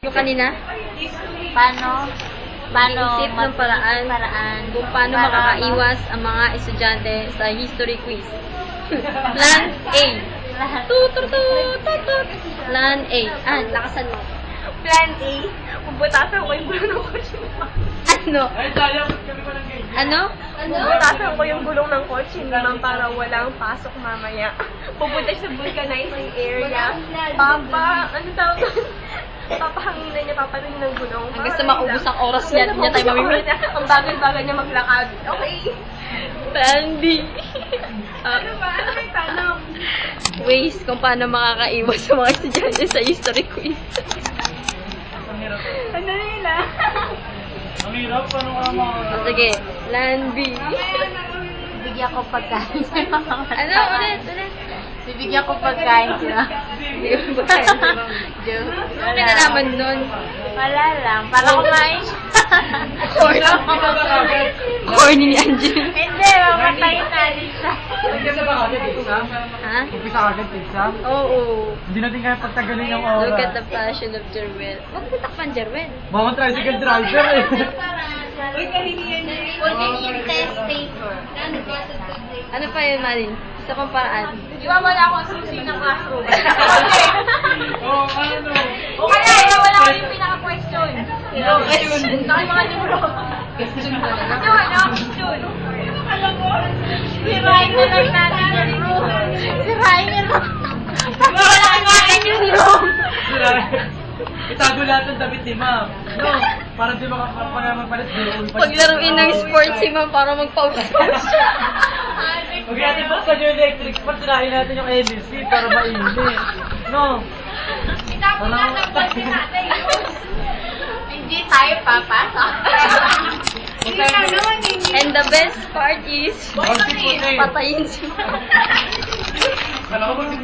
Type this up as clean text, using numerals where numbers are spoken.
Yung kanina? Paano Isip ng paraan kung paano para makakaiwas ang mga estudyante sa history quiz. Plan A. Tutut. Plan A. Lakasan mo. Plan A, bubutasan ko yung gulong ng kotse mo. Ano? Ano? Bubutasan ko yung gulong ng kotse ni ma'am para walang pasok mamaya. Pupunta sa vulcanizing area. Ano tawag doon? Papahanginan niya, paparin ng gulong. Hanggang sa maubos ang oras niya, hindi niya tayo mamimit. Ang bagal-bagal niya maglakad. Okay. Plan B. Ano ba? Ano may tanong? Ways kung paano makakaiwas sa mga estudyante sa history quiz. Ano nila? Ang hirap, paano ka mga... Sige, Plan B. Bibigyan ko pagkain sa mga Ano? Ulit. Bibigyan ko pagkain sila. Joke. Ano kinalaman nun? Wala lang. Para kumain siya. Corny ni Angel. Hindi, mamatayin natin siya. Umpisa ba agad exam? Ha? Umpisa agad exam? Oo. Hindi natin kaya pagtagalin yung oras. Look at the passion of Jerwel. Huwag mo takpan, Jerwel. Mga tricycle driver eh. Yung test paper. Ano pa yun, Marin? Sa pang paraan. Iwawala ako ang susi ng classroom. Oo, ano? O kaya, iwawala ko yung pinaka-question. Question. Saka yung mga libro. Question. Sirain na lang natin yung room. Sirain na lang. Wala kain yung room. Itago lahat ng damit ni ma'am. No, para di makapanaman palit doon. Paglaruin ng sports si ma'am para magpausos siya. Huwag natin buksan yung electric fan, sirain natin yung LC para mainit. No? Itapon na ng bote natin. Hindi tayo papasok. And the best part is, Patayin. patayin si ma'am. Kala ko ba si